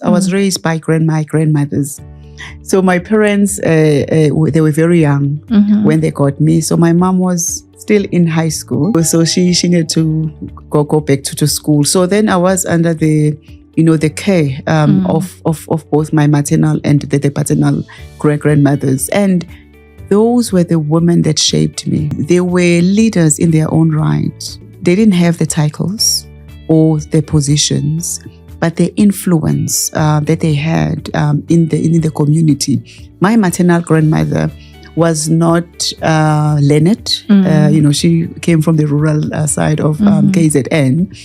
I was raised by my grandmothers. So my parents, they were very young when they got me. So my mom was still in high school. So she needed to go back to school. So then I was under the care of both my maternal and the paternal grandmothers. And those were the women that shaped me. They were leaders in their own right. They didn't have the titles or the positions, but the influence that they had in the community. My maternal grandmother was not learned. She came from the rural side of KZN.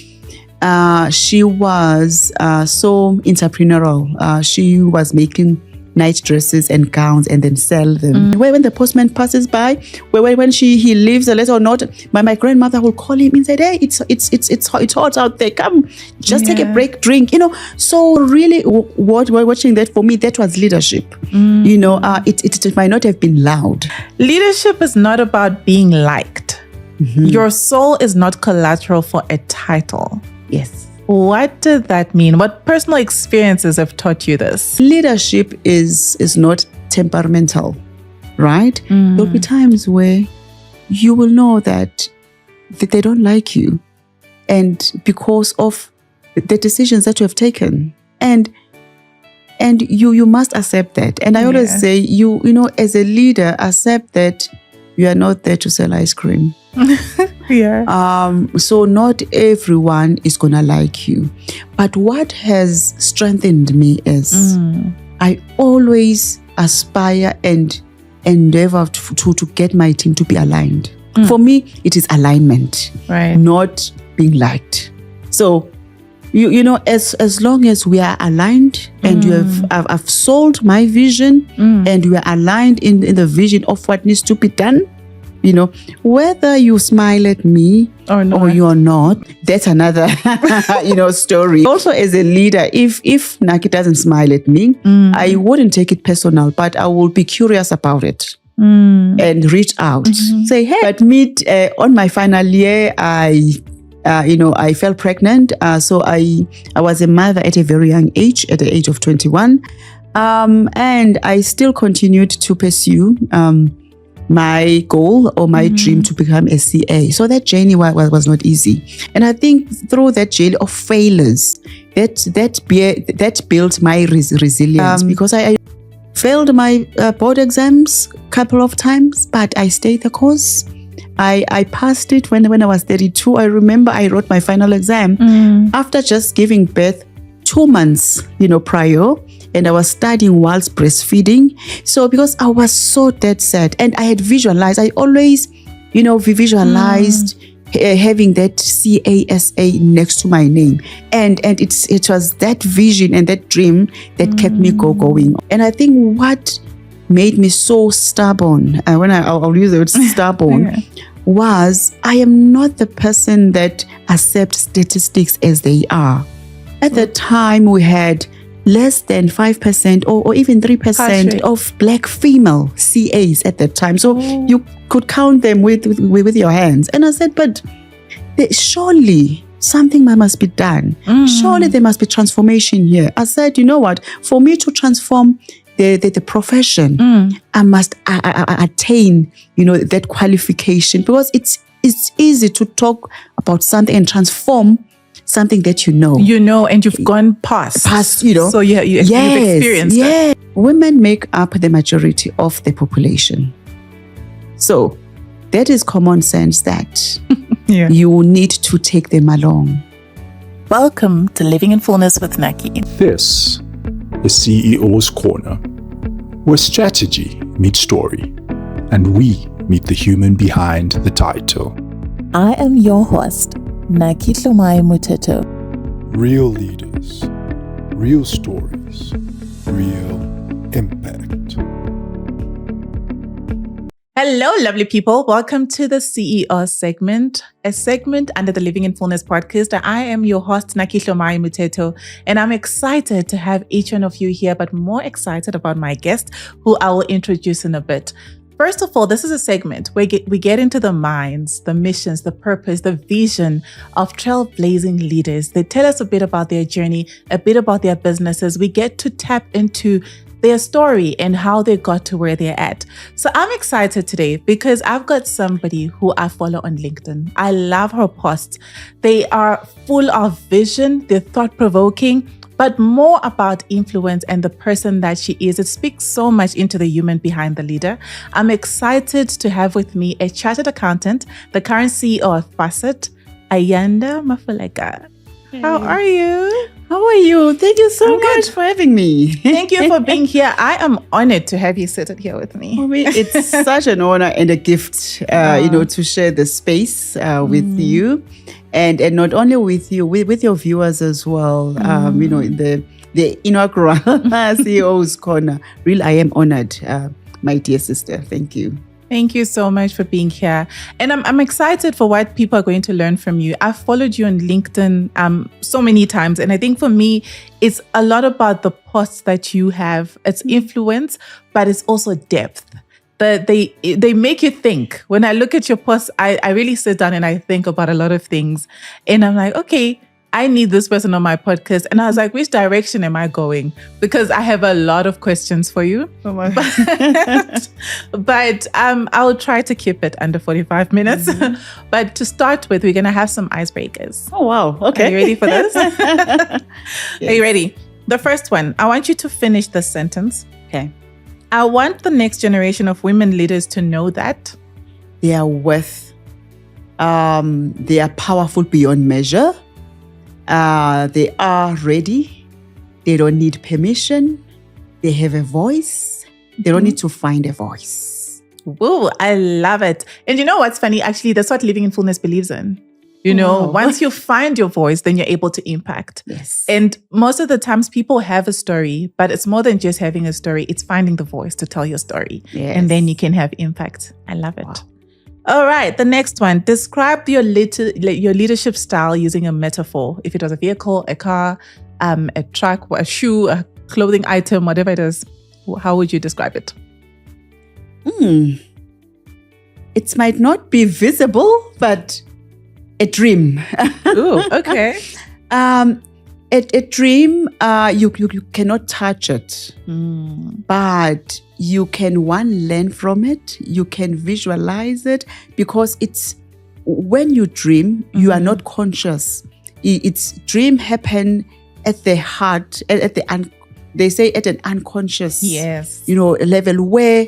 She was so entrepreneurial. She was making night dresses and gowns and then sell them. When the postman passes by, when he leaves a letter or not, my grandmother will call him and say, "Hey, it's hot out there. Come, just take a break, drink." So really, watching that, for me, that was leadership. It might not have been loud. Leadership is not about being liked. Your soul is not collateral for a title. Yes. What did that mean? What personal experiences have taught you this? Leadership is not temperamental, right? There'll be times where you will know that they don't like you, and because of the decisions that you have taken, and you must accept that. And I always say, as a leader, accept that you are not there to sell ice cream. So not everyone is gonna like you, but what has strengthened me is I always aspire and endeavor to get my team to be aligned. For me, it is alignment, right? Not being liked. So as long as we are aligned and I've sold my vision and we are aligned in the vision of what needs to be done. Whether you smile at me or you're not, that's another, story. Also, as a leader, if Naki doesn't smile at me, I wouldn't take it personal, but I will be curious about it and reach out. Say, hey, but on my final year, I fell pregnant. So I was a mother at a very young age, at the age of 21. And I still continued to pursue my goal or my dream to become a CA. So that journey was not easy. And I think through that journey of failures, that built my resilience because I failed my board exams a couple of times, but I stayed the course. I passed it when I was 32. I remember I wrote my final exam after just giving birth 2 months, prior. And I was studying whilst breastfeeding. So because I was so dead set, and I had visualized, I always, visualized having that CASA next to my name. And it was that vision and that dream that kept me going. And I think what made me so stubborn, I'll use the word stubborn, was I am not the person that accepts statistics as they are. At the time, we had less than 5% or even 3% of black female CAs at that time. So you could count them with your hands. And I said, but surely something must be done. Surely there must be transformation here. I said, you know what? For me to transform the profession, I must attain, that qualification, because it's easy to talk about something and transform something that and you've gone past, so you've experienced it. Women make up the majority of the population, so that is common sense that you need to take them along. Welcome to Living in Fullness with Naki. This is CEO's Corner, where strategy meets story and we meet the human behind the title. I am your host, Naki Hlomayi. Real leaders, real stories, real impact. Hello, lovely people. Welcome to the CEO segment, a segment under the Living in Fullness podcast. I am your host, Naki Hlomayi, and I'm excited to have each one of you here, but more excited about my guest, who I will introduce in a bit. First of all, this is a segment where we get into the minds, the missions, the purpose, the vision of trailblazing leaders. They tell us a bit about their journey, a bit about their businesses. We get to tap into their story and how they got to where they're at. So I'm excited today because I've got somebody who I follow on LinkedIn. I love her posts. They are full of vision, they're thought-provoking, but more about influence and the person that she is. It speaks so much into the human behind the leader. I'm excited to have with me a chartered accountant, the current CEO of FASSET, Ayanda Mafuleka. Hey. How are you? How are you? Thank you so I'm much good. for having me. Thank you for being here. I am honored to have you seated here with me. For me, it's such an honor and a gift, to share the space with you, and not only with you, with your viewers as well. In the inaugural CEO's Corner. Really, I am honored, my dear sister. Thank you. Thank you so much for being here. And I'm excited for what people are going to learn from you. I've followed you on LinkedIn so many times. And I think for me, it's a lot about the posts that you have. It's influence, but it's also depth. They make you think. When I look at your posts, I really sit down and I think about a lot of things. And I'm like, okay, I need this person on my podcast. And I was like, which direction am I going? Because I have a lot of questions for you. Oh my. But I'll try to keep it under 45 minutes. But to start with, we're going to have some icebreakers. Oh, wow. Okay. Are you ready for this? Yes. Are you ready? The first one, I want you to finish this sentence. Okay. I want the next generation of women leaders to know that They are worth, they are powerful beyond measure. They are ready. They don't need permission. They have a voice. They don't need to find a voice. Woo, I love it. And you know what's funny? Actually, that's what Living in Fullness believes in. Wow. Once you find your voice, then you're able to impact. Yes. And most of the times people have a story, but it's more than just having a story. It's finding the voice to tell your story. Yes. And then you can have impact. I love it. Wow. All right, the next one. Describe your leadership style using a metaphor. If it was a vehicle, a car, a truck, a shoe, a clothing item, whatever it is, how would you describe it? It might not be visible, but a dream. Ooh, okay. A dream, you cannot touch it, but you can learn from it. You can visualize it because it's when you dream, you are not conscious. It's dream happen at the heart, they say at an unconscious, level where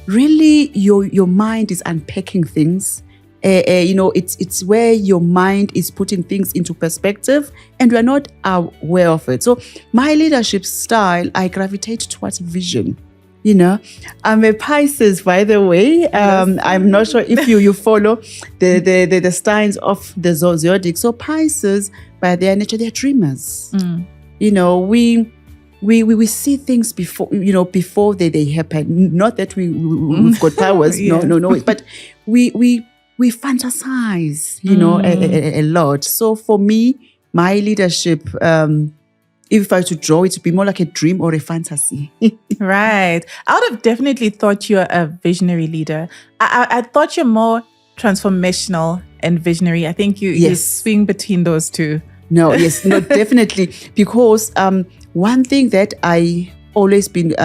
really your mind is unpacking things. It's where your mind is putting things into perspective and we're not aware of it. So my leadership style, I gravitate towards vision. I'm a Pisces, by the way. Yes. I'm not sure if you follow the signs of the zodiac. So Pisces, by their nature, they're dreamers. We see things before they happen. Not that we've got powers. Yeah. No. But we fantasize, a lot. So for me, my leadership, if I were to draw it, to be more like a dream or a fantasy. Right. I would have definitely thought you're a visionary leader. I thought you're more transformational and visionary. I think you swing between those two. No, definitely. Because one thing that I always been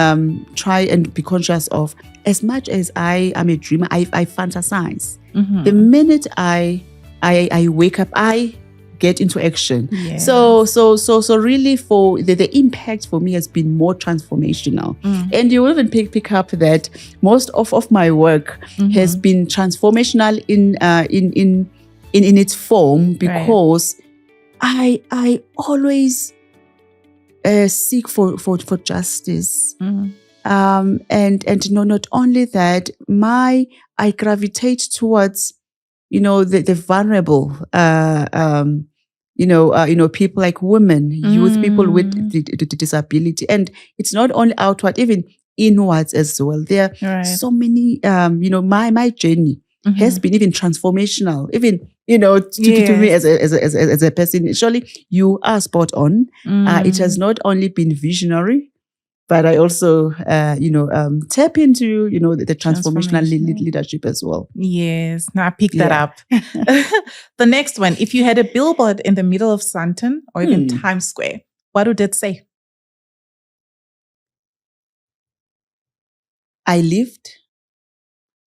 try and be conscious of, as much as I am a dreamer, I fantasize. Mm-hmm. The minute I wake up, I get into action. Yes. So really for the impact for me has been more transformational. And you will even pick up that most of my work has been transformational in its form, because I always seek for justice. And not only that, I gravitate towards the vulnerable, people like women, youth, people with the disability. And it's not only outward, even inwards as well. There are so many, my journey has been even transformational, even, to me as a person. Surely you are spot on. It has not only been visionary, but I also, tap into, the transformational leadership as well. Yes. Now I picked that up. The next one, if you had a billboard in the middle of Sandton or even Times Square, what would it say? I lived,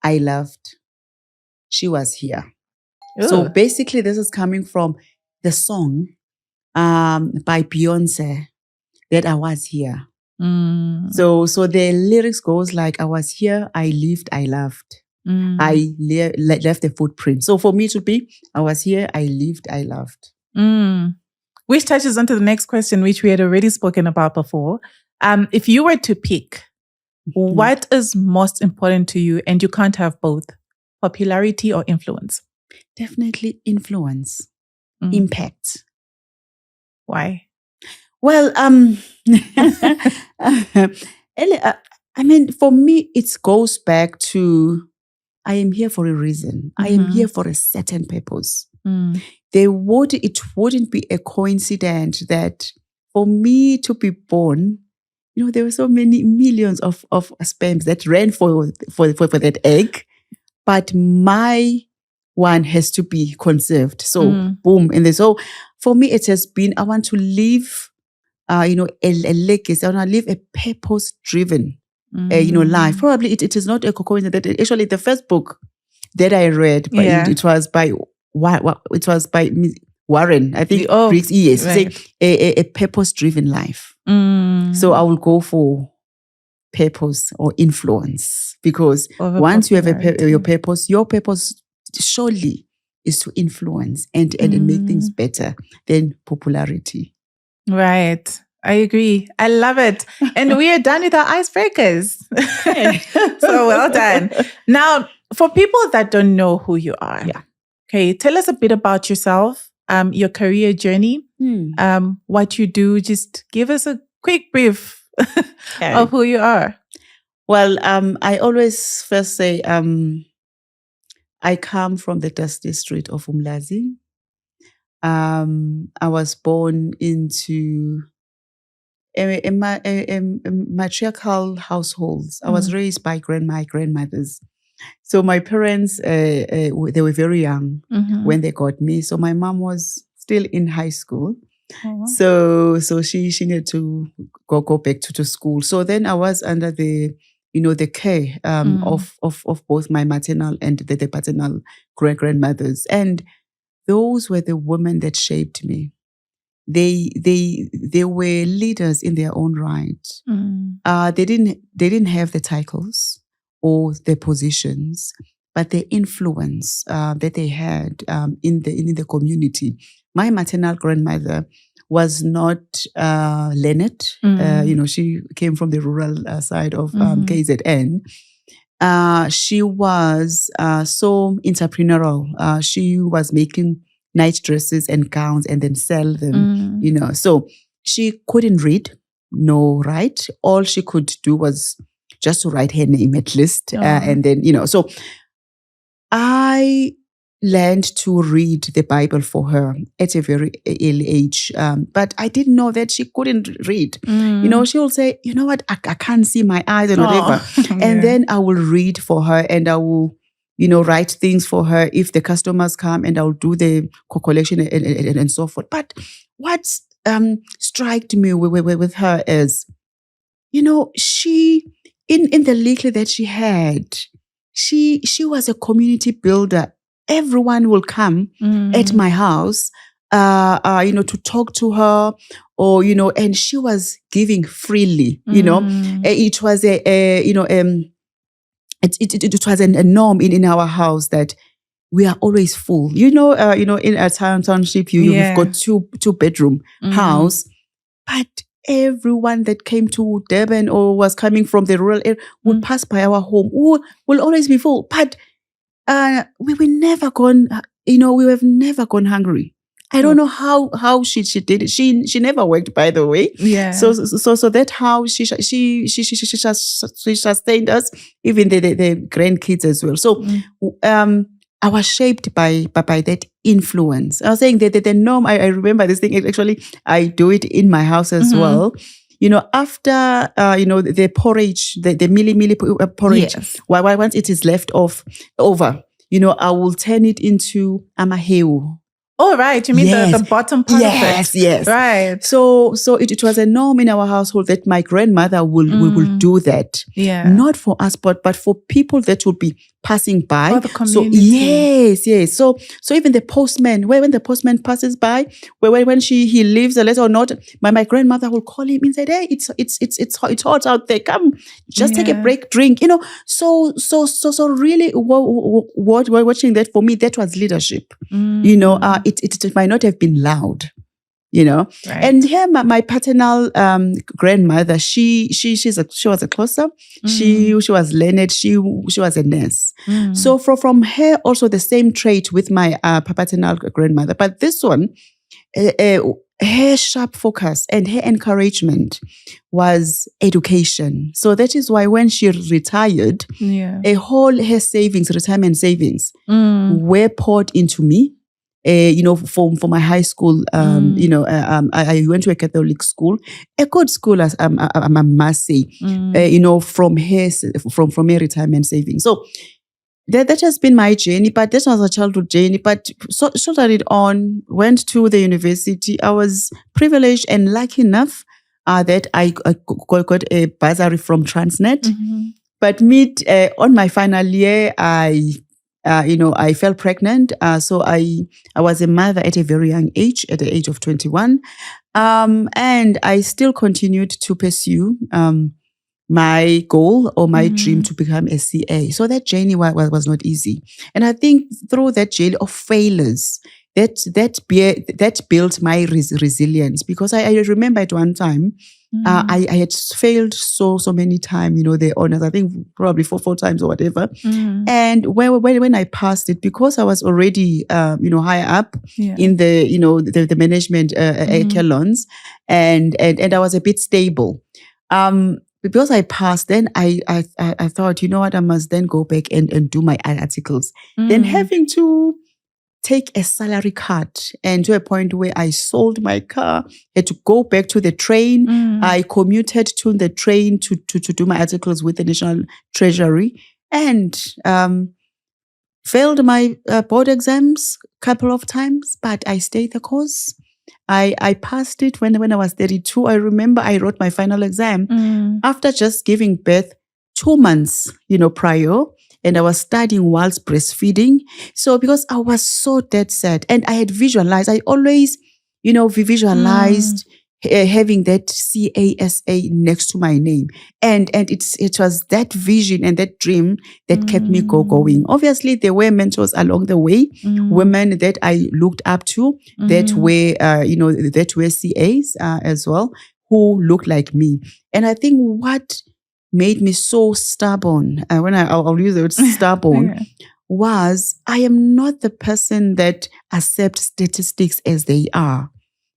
I loved, she was here. Ooh. So basically this is coming from the song by Beyonce, that I was here. So the lyrics goes like, I was here, I lived, I loved. I left a footprint. So for me to be, I was here, I lived, I loved. Which touches onto the next question, which we had already spoken about before. If you were to pick, what is most important to you, and you can't have both, popularity or influence? Definitely influence, impact. Why? Well, for me, it goes back to, I am here for a reason. I am here for a certain purpose. It wouldn't be a coincidence that for me to be born, there were so many millions of sperms that ran for that egg, but my one has to be conserved. So boom. And so for me, it has been, I want to live, a legacy. I want to live a purpose-driven, life. Probably it is not a coincidence that actually the first book that I read, it was by Warren, I think. Yes, right. A purpose-driven life. So I will go for purpose or influence, because once you have your purpose surely is to influence and make things better than popularity. Right. I agree. I love it. And we are done with our icebreakers. So well done. Now, for people that don't know who you are, okay, tell us a bit about yourself, your career journey, what you do. Just give us a quick brief of who you are. Well, I always first say I come from the dusty street of Umlazi. I was born into a matriarchal households. I was raised by grandmothers. So my parents, they were very young when they got me. So my mom was still in high school. So she needed to go back to school. So then I was under the care of both my maternal and the paternal grandmothers. And those were the women that shaped me. They were leaders in their own right. They didn't have the titles or the positions, but the influence that they had in the community. My maternal grandmother was not learned. She came from the rural side of KZN. She was so entrepreneurial. She was making night dresses and gowns and then sell them, So she couldn't read, no write. All she could do was just to write her name at least. And then, so I learned to read the Bible for her at a very early age. But I didn't know that she couldn't read. She will say, you know what, I can't see my eyes and whatever. And then I will read for her and I will, write things for her if the customers come, and I'll do the collection and so forth. But what struck me with her is, she, in the little that she had, she was a community builder. Everyone will come at my house, to talk to her, or, and she was giving freely, It was it was a norm in our house that we are always full. In a township, you've got two bedroom house, but everyone that came to Durban or was coming from the rural area would pass by our home. Will always be full, but we were never gone. We have never gone hungry. I don't know how she did it. She never worked, by the way. Yeah. So that how she sustained us, even the grandkids as well. So I was shaped by that influence. I was saying that the norm. I remember this thing. Actually, I do it in my house as well. after, the porridge, the milli porridge, Yes. why once it is left over, I will turn it into amaheu. Oh, right. You mean Yes. the bottom part of it? Yes. Right. So it was a norm in our household that my grandmother will do that. Yeah. Not for us, but for people that would be passing by. For the So community. yes. So even the postman, when the postman passes by, when he leaves a letter or not, my grandmother will call him and say, "Hey, it's hot out there. Come, just take a Yeah. break, drink." So really, watching that, for me, that was leadership. It might not have been loud, Right. And here, my paternal grandmother, she was a closer. She was learned. She was a nurse. So from her, also the same trait with my paternal grandmother. But this one, her sharp focus and her encouragement was education. So that is why when she retired, Yeah. her retirement savings, were poured into me. For my high school, I went to a Catholic school, a good school, as I must say, from her retirement savings. So that has been my journey, but that was a childhood journey. But started it on, went to the university. I was privileged and lucky enough that I got a bursary from Transnet. But on my final year, I fell pregnant. So I was a mother at a very young age, at the age of 21. And I still continued to pursue my goal or my dream to become a CA. So that journey was not easy. And I think through that journey of failures, that built my resilience, because I remember at one time, I had failed so many times, the honors, I think probably four times or whatever. And when I passed it, because I was already, higher up in the management echelons, and I was a bit stable. Because I passed, then I thought, you know what, I must then go back and do my articles. Then having to take a salary cut, and to a point where I sold my car, had to go back to the train. I commuted to the train to do my articles with the National Treasury, and failed my board exams a couple of times, but I stayed the course. I passed it when I was 32. I remember I wrote my final exam after just giving birth 2 months, prior. And I was studying whilst breastfeeding. So because I was so dead set, and I had visualized, I always, visualized having that CASA next to my name. And it was that vision and that dream that kept me going. Obviously, there were mentors along the way, women that I looked up to, that were CAs as well, who looked like me. And I think what made me so stubborn, when I'll use the word stubborn, was I am not the person that accepts statistics as they are.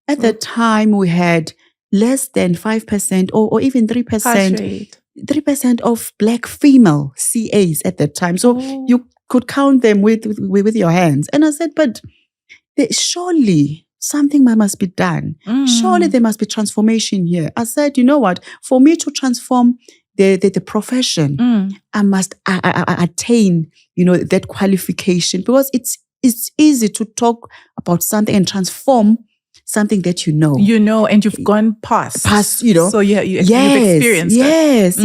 At the time, we had less than 5% or even 3% of Black female CAs at that time. So you could count them with your hands. And I said, but surely something must be done. Surely there must be transformation here. I said, you know what? For me to transform the profession, I must attain, that qualification, because it's easy to talk about something and transform something that and you've gone past, so you've experienced it. Yes.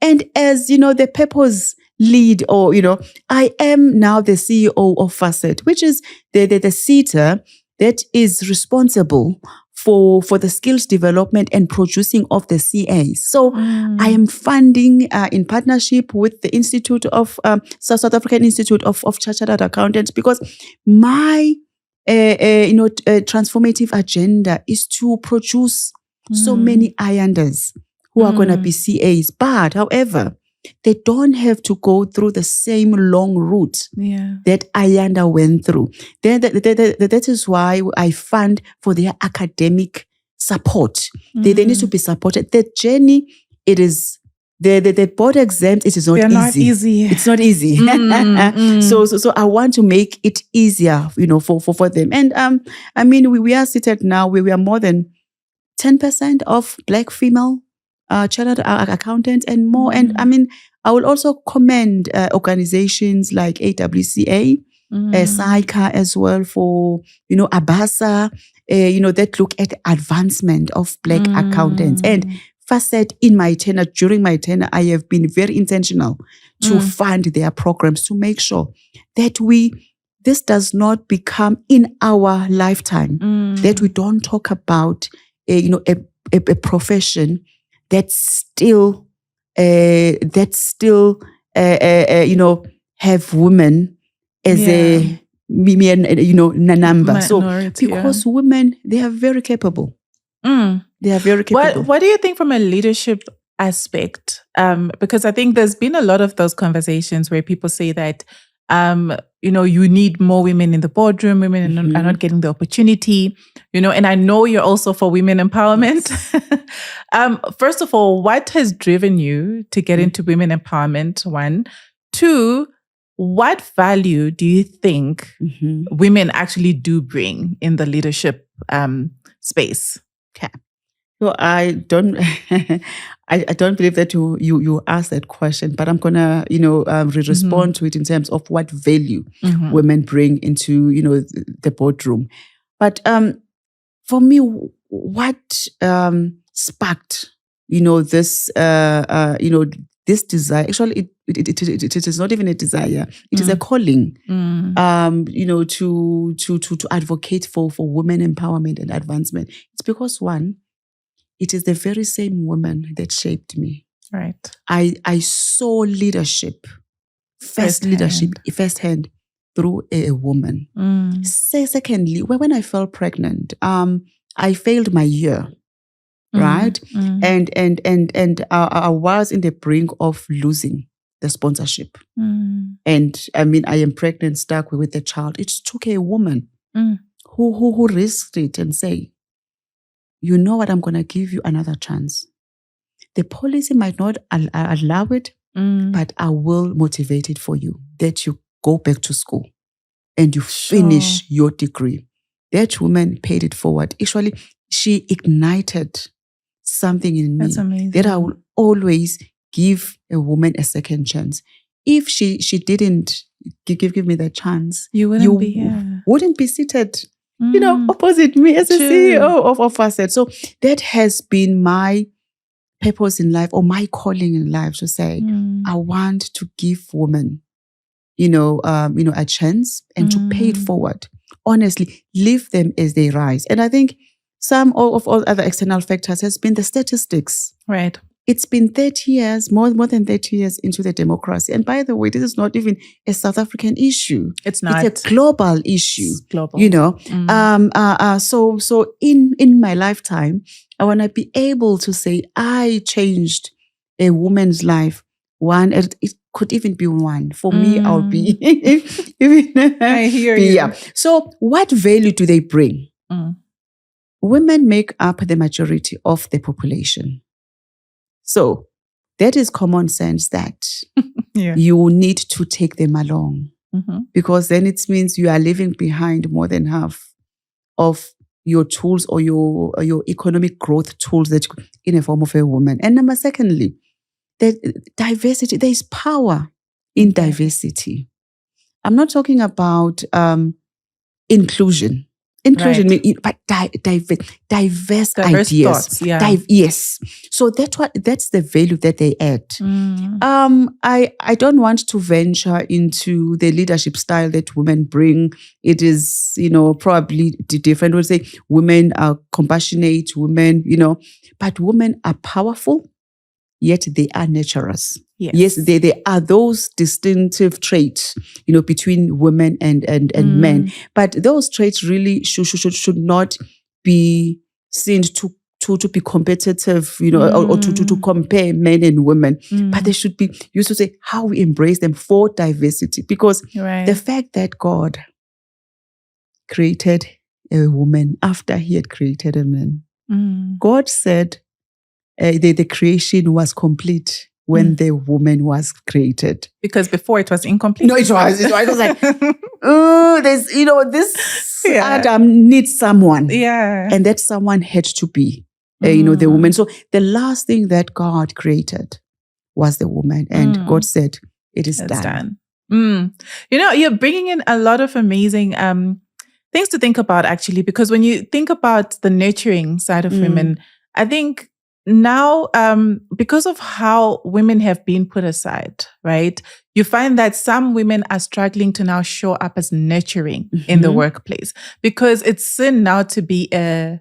And as the purpose lead, or I am now the CEO of FASSET, which is the seater that is responsible for the skills development and producing of the CAs. So I am funding in partnership with the Institute of South African Institute of Chartered Accountants, because my transformative agenda is to produce so many Ayandas who are going to be CAs. But however, they don't have to go through the same long route that Ayanda went through. That is why I fund for their academic support. They need to be supported. The journey, it is the board exams. It is not easy. Not easy. It's not easy. So I want to make it easier, for them. And we are seated now. We are more than 10% of Black female chartered accountants and more. And I mean, I will also commend organizations like AWCA, SAICA as well for, ABASA, that look at advancement of Black accountants. And FASSET during my tenure, I have been very intentional to fund their programs to make sure that this does not become in our lifetime, that we don't talk about, a profession that's still have women as a number. So because women, they are very capable. They are very capable. What do you think from a leadership aspect? Because I think there's been a lot of those conversations where people say that, you need more women in the boardroom. Women are not getting the opportunity, and I know you're also for women empowerment. First of all, what has driven you to get into women empowerment? 1, 2, what value do you think women actually do bring in the leadership space? Okay. So I don't, I don't believe that you asked that question, but I'm gonna, respond to it in terms of what value women bring into, the boardroom. But for me, what sparked, this, this desire? Actually, it is not even a desire; it is a calling. To advocate for women empowerment and advancement. It's because 1. It is the very same woman that shaped me. Right. I saw leadership, firsthand through a woman. Secondly, when I fell pregnant, I failed my year, right? And I was in the brink of losing the sponsorship. And I mean, I am pregnant, stuck with the child. It took a woman who risked it and say, you know what, I'm going to give you another chance. The policy might not allow it, but I will motivate it for you, that you go back to school and you finish your degree. That woman paid it forward. Actually, she ignited something in me. That's amazing. That I will always give a woman a second chance. If she didn't give me that chance, you wouldn't be seated opposite me as a CEO of FASSET. So that has been my purpose in life, or my calling in life, to say, I want to give women, a chance and to pay it forward. Honestly, leave them as they rise. And I think some of all other external factors has been the statistics. Right. It's been 30 years, more than 30 years into the democracy. And by the way, this is not even a South African issue. It's not. It's a global issue. It's global. So in my lifetime, I want to be able to say I changed a woman's life. One, it could even be one. For me, I'll be even. I hear you. Yeah. So what value do they bring? Women make up the majority of the population. So that is common sense that you need to take them along, because then it means you are leaving behind more than half of your tools or your economic growth tools that in a form of a woman. And secondly, that diversity, there is power in diversity. I'm not talking about inclusion. Inclusion, right. But diverse ideas. Thoughts, yes. So that's the value that they add. I don't want to venture into the leadership style that women bring. It is, probably different. We'll say women are compassionate, women, but women are powerful, yet they are nurturers. Yes, they are those distinctive traits, between women and men. But those traits really should not be seen to be competitive, or to compare men and women. But they should be used to say how we embrace them for diversity. Because the fact that God created a woman after he had created a man, God said the creation was complete when the woman was created. Because before it was incomplete. No, it was like, there's, this Adam needs someone. Yeah. And that someone had to be the woman. So the last thing that God created was the woman. And God said, it is done. You're bringing in a lot of amazing things to think about, actually, because when you think about the nurturing side of women, I think now, because of how women have been put aside, right? You find that some women are struggling to now show up as nurturing in the workplace, because it's sin now to be a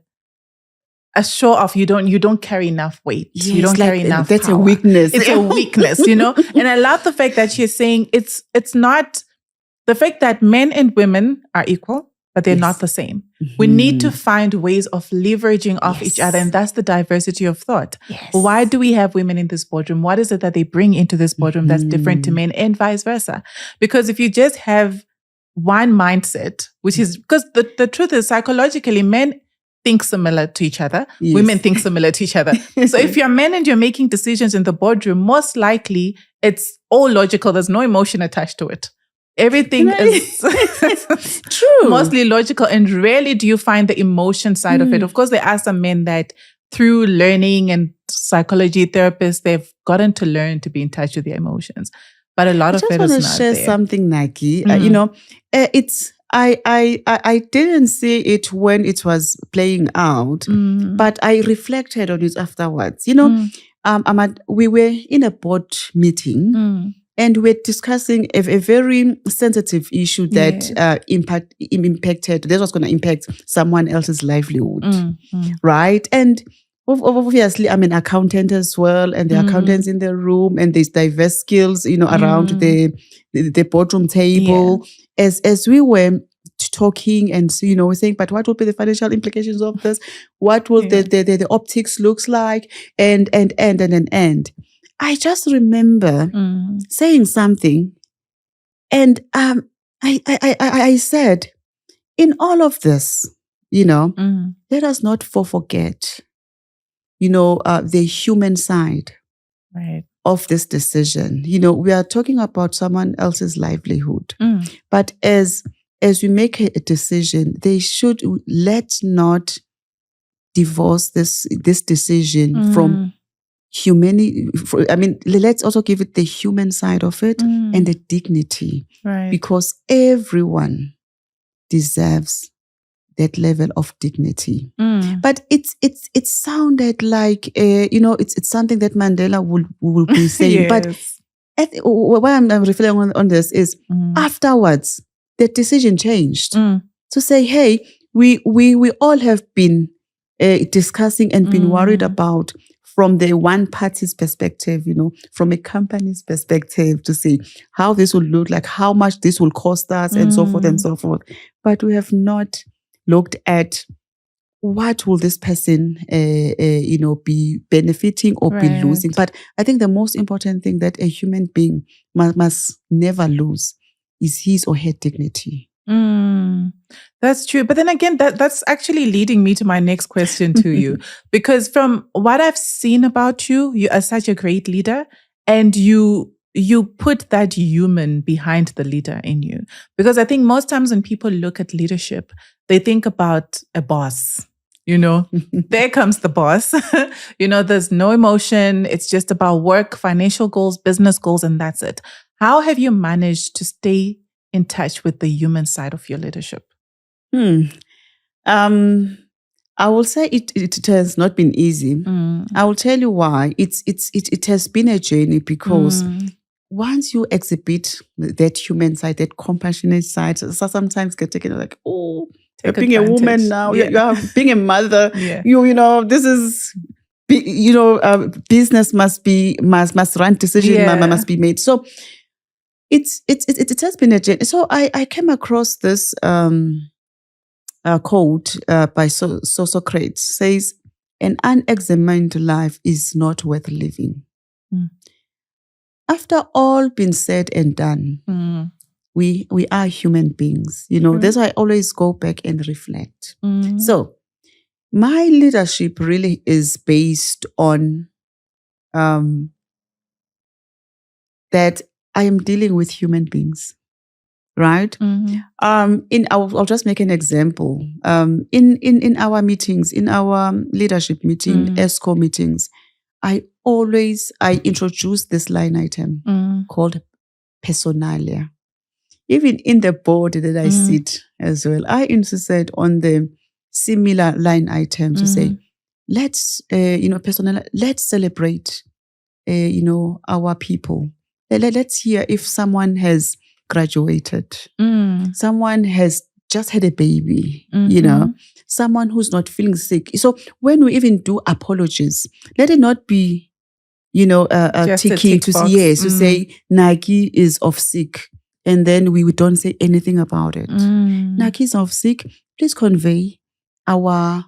show off. You don't carry enough weight. Yes, you don't carry enough That's power. a weakness. It's a weakness, And I love the fact that she's saying it's not the fact that men and women are equal, but they're not the same. We need to find ways of leveraging off each other. And that's the diversity of thought. Yes. Why do we have women in this boardroom? What is it that they bring into this boardroom that's different to men, and vice versa? Because if you just have one mindset, which is, because the truth is, psychologically, men think similar to each other. Yes. Women think similar to each other. So if you're men and you're making decisions in the boardroom, most likely it's all logical. There's no emotion attached to it. Everything is true, mostly logical, and rarely do you find the emotion side of it. Of course, there are some men that through learning and psychology therapists, they've gotten to learn to be in touch with their emotions. But a lot of it is not there. I just want to share something, Naki. It's I didn't see it when it was playing out, but I reflected on it afterwards. We were in a board meeting. And we're discussing a very sensitive issue that impacted, that was going to impact someone else's livelihood, right? And obviously, I'm an accountant as well, and the accountants in the room, and there's diverse skills, around the boardroom table. Yes. As we were talking and we're saying, but what will be the financial implications of this? What will the optics looks like? And. I just remember saying something, and I said, in all of this, let us not forget, the human side of this decision. We are talking about someone else's livelihood, but as we make a decision, let's not divorce this decision from humanity. Let's also give it the human side of it and the dignity, because everyone deserves that level of dignity. But it sounded like it's something that Mandela will be saying. Yes. But what I'm reflecting on this is afterwards the decision changed to say, hey, we all have been discussing and been worried about, from the one party's perspective, from a company's perspective, to see how this will look like, how much this will cost us, and so forth and so forth. But we have not looked at what will this person, be benefiting or be losing. But I think the most important thing that a human being must never lose is his or her dignity. That's true. But then again, that's actually leading me to my next question to you. Because from what I've seen about you, you are such a great leader, and you put that human behind the leader in you. Because I think most times when people look at leadership, they think about a boss. There comes the boss. There's no emotion. It's just about work, financial goals, business goals, and that's it. How have you managed to stay in touch with the human side of your leadership? I will say it has not been easy. I will tell you why. It has been a journey, because once you exhibit that human side, that compassionate side, so sometimes get taken like, oh, you're being a woman now, you're being a mother, this is, business must run, decisions must be made. So it has been a journey. So I came across this quote by Socrates, says, an unexamined life is not worth living. After all been said and done, we are human beings. That's why I always go back and reflect. So my leadership really is based on that I am dealing with human beings. right? I'll just make an example. In our meetings, in our leadership meeting, ESCO meetings, I introduce this line item called personalia. Even in the board that I sit as well, I insisted on the similar line item to say, let's, personalia, let's celebrate, our people. Let's hear if someone has graduated, someone has just had a baby, someone who's not feeling sick. So when we even do apologies, let it not be, ticking to say, yes, to say Naki is off sick, and then we don't say anything about it. Naki is off sick. Please convey our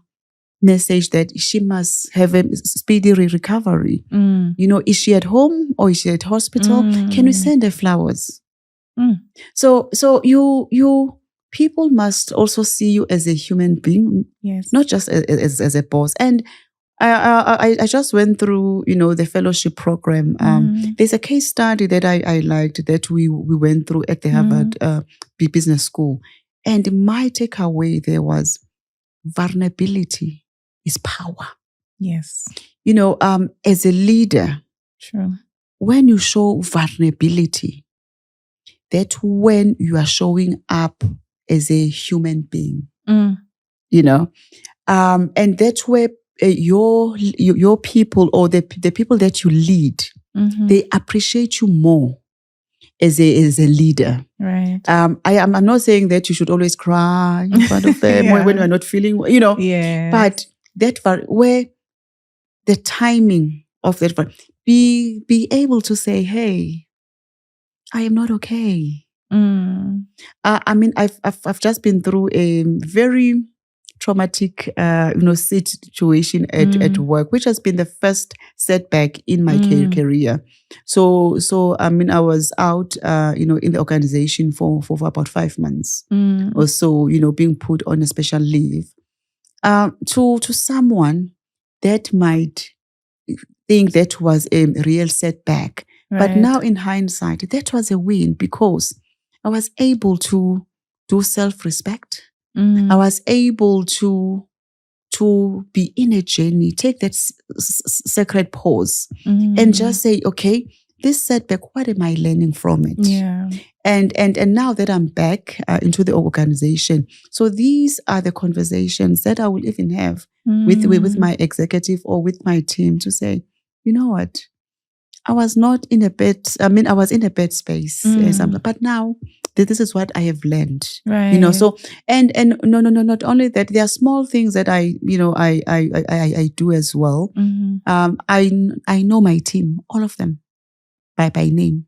message that she must have a speedy recovery. Is she at home or is she at hospital? Can we send her flowers? So you people must also see you as a human being, yes, not just as a boss. And I just went through, the fellowship program. There's a case study that I liked that we went through at the Harvard Business School. And my takeaway there was vulnerability is power. Yes. As a leader, sure, when you show vulnerability, that's when you are showing up as a human being. And that's where your people or the people that you lead, they appreciate you more as a leader. Right. I'm not saying that you should always cry in front of them when you're not feeling, but that where the timing of that, be able to say, hey, I am not okay. I've just been through a very traumatic, situation at work, which has been the first setback in my career. So I was out, in the organization for about 5 months or so, being put on a special leave. To someone that might think that was a real setback. Right. But now in hindsight, that was a win because I was able to do self-respect. I was able to be in a journey, take that sacred pause and just say, okay, this setback, what am I learning from it? Yeah. And now that I'm back into the organization, so these are the conversations that I will even have with my executive or with my team to say, you know what? I was not in a bad, I was in a bad space, but now this is what I have learned, right. So, and no, not only that, there are small things that I do as well. I know my team, all of them, by name,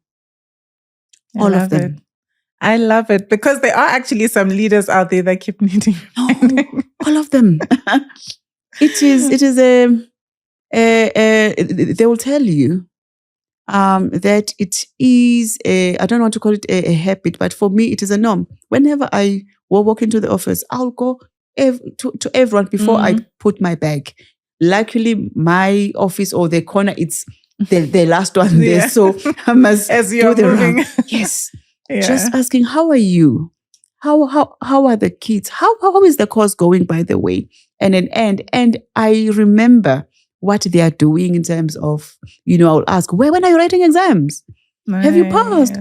all of them. I love it because there are actually some leaders out there that keep needing. No, all of them. It is they will tell you that it is I don't want to call it a habit, but for me it is a norm. Whenever I walk into the office, I'll go to everyone before I put my bag. Luckily, my office or the corner, it's the last one there, so I must as you're do the moving. round. Yes, just asking, how are you? How are the kids? How is the course going, by the way? And I remember what they are doing in terms of, I'll ask, when are you writing exams? Nice. Have you passed?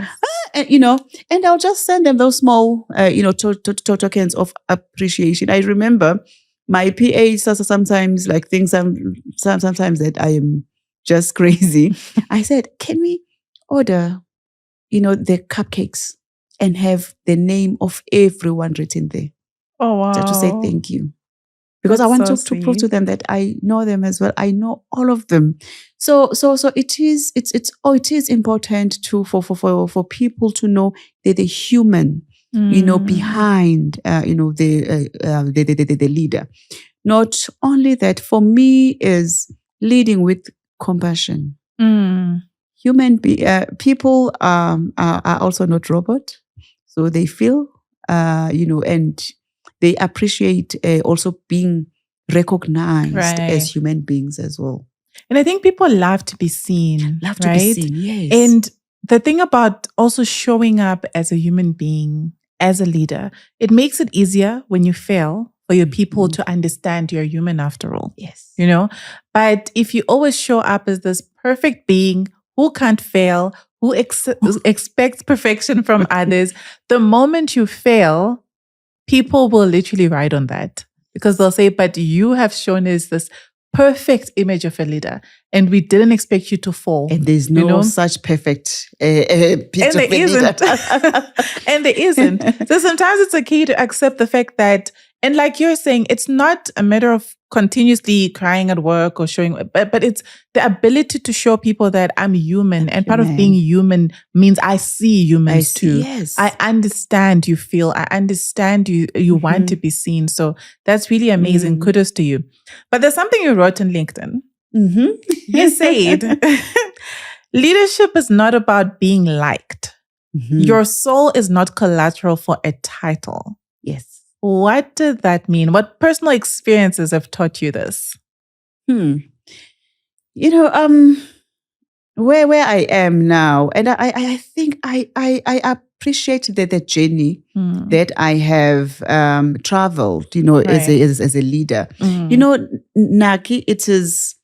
And I'll just send them those small, tokens of appreciation. I remember my PA sometimes like things sometimes that I am just crazy. I said, can we order, the cupcakes and have the name of everyone written there? Oh, wow. Just to say thank you. Because I want to prove to them that I know them as well. I know all of them. So it is important for people to know that the human, behind the leader. Not only that, for me is leading with compassion. Human people are also not robots, so they feel and they appreciate also being recognized as human beings as well. And I think people love to be seen. Love to be seen, yes. And the thing about also showing up as a human being, as a leader, it makes it easier when you fail for your people to understand you're human after all. Yes. You know, but if you always show up as this perfect being who can't fail, who expects perfection from others, the moment you fail, people will literally ride on that because they'll say, but you have shown us this perfect image of a leader and we didn't expect you to fall. And there's no such perfect picture of a leader. And there isn't. So sometimes it's okay to accept the fact that, and like you're saying, it's not a matter of continuously crying at work or showing, but it's the ability to show people that I'm human. And part of being human means I see humans too. Yes. I understand you feel, I understand you want to be seen. So that's really amazing. Kudos to you. But there's something you wrote on LinkedIn. You said, leadership is not about being liked. Your soul is not collateral for a title. Yes. What did that mean? What personal experiences have taught you this? You know, where I am now, and I think I appreciate the journey that I have traveled, you know, as a leader. You know, Naki, it is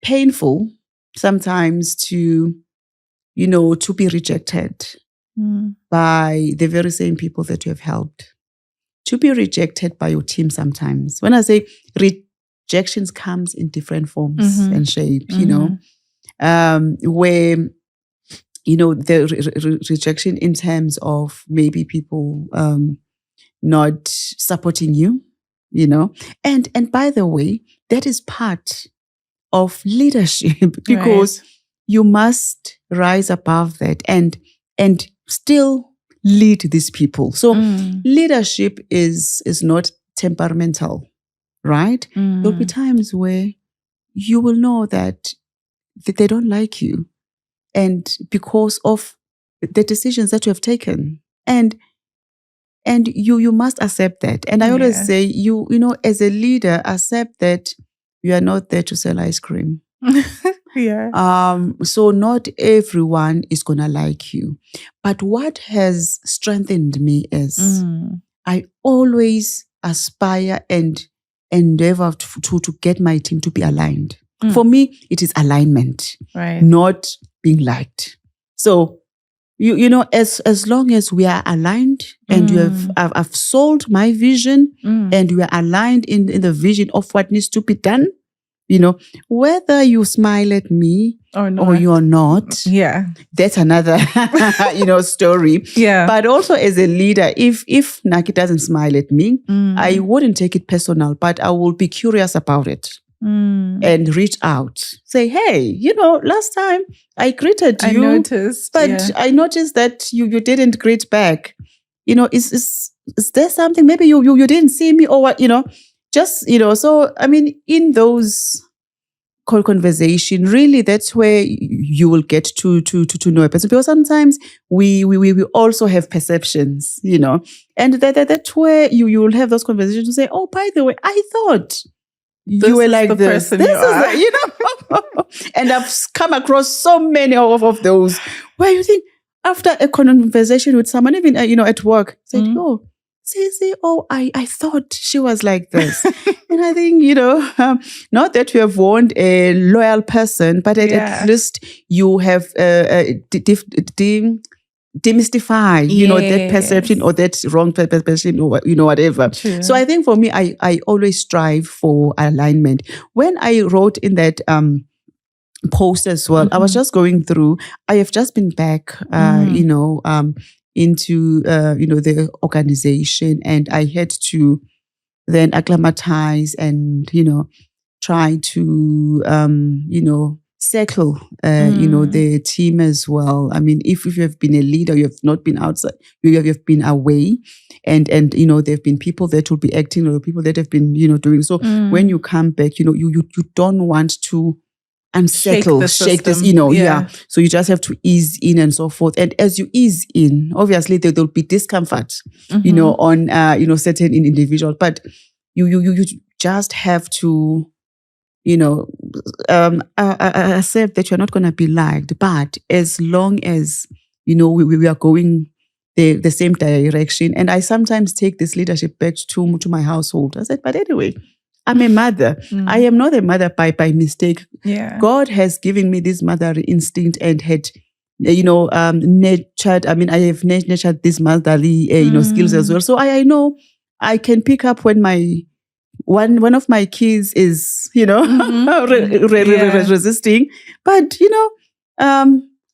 painful sometimes to be rejected by the very same people that you have helped. To be rejected by your team sometimes. When I say rejections comes in different forms and shape, you know, where, you know, the rejection in terms of maybe people not supporting you, you know. And by the way, that is part of leadership because you must rise above that and still lead these people. So leadership is not temperamental, right? There'll be times where you will know that they don't like you and because of the decisions that you have taken. And you must accept that. And I always say, you know, as a leader, accept that you are not there to sell ice cream. So not everyone is gonna like you. But what has strengthened me is I always aspire and endeavor to get my team to be aligned. For me, it is alignment, not being liked. So you know, as long as we are aligned and I've sold my vision and we are aligned in the vision of what needs to be done. You know, whether you smile at me or you're not, that's another, you know, story. But also as a leader, if Naki doesn't smile at me, I wouldn't take it personal, but I will be curious about it and reach out. Say, hey, you know, last time I greeted you, noticed, but I noticed that you didn't greet back. You know, is there something? Maybe you didn't see me or what? You know. Just, you know, so, I mean, in those conversation, really, that's where you will get to know a person. Because sometimes we also have perceptions, you know, and that's where you will have those conversations and say, oh, by the way, I thought you were like this. This is, you know, and I've come across so many of those where you think after a conversation with someone, even, you know, at work, said, oh, say, oh, I thought she was like this. And I think, you know, not that you have warned a loyal person, but at least you have demystify, you know, that perception or that wrong perception or, you know, whatever. True. So I think for me, I always strive for alignment. When I wrote in that post as well, I was just going through, I have just been back, you know, into, you know, the organization, and I had to then acclimatize and, you know, try to, you know, settle, you know, the team as well. I mean, if you have been a leader, you have not been outside, you have been away, and you know, there have been people that will be acting or people that have been, you know, doing. So when you come back, you know, you don't want to unsettle, shake this, you know, So you just have to ease in and so forth. And as you ease in, obviously there'll be discomfort, you know, on, you know, certain individuals, but you just have to accept that you're not going to be liked, but as long as, we are going the same direction. And I sometimes take this leadership back to my household. I said, but anyway, I'm a mother. I am not a mother by mistake. Yeah. God has given me this motherly instinct and had, nurtured. I mean, I have nurtured these motherly, skills as well. So I know I can pick up when one of my kids is, resisting, but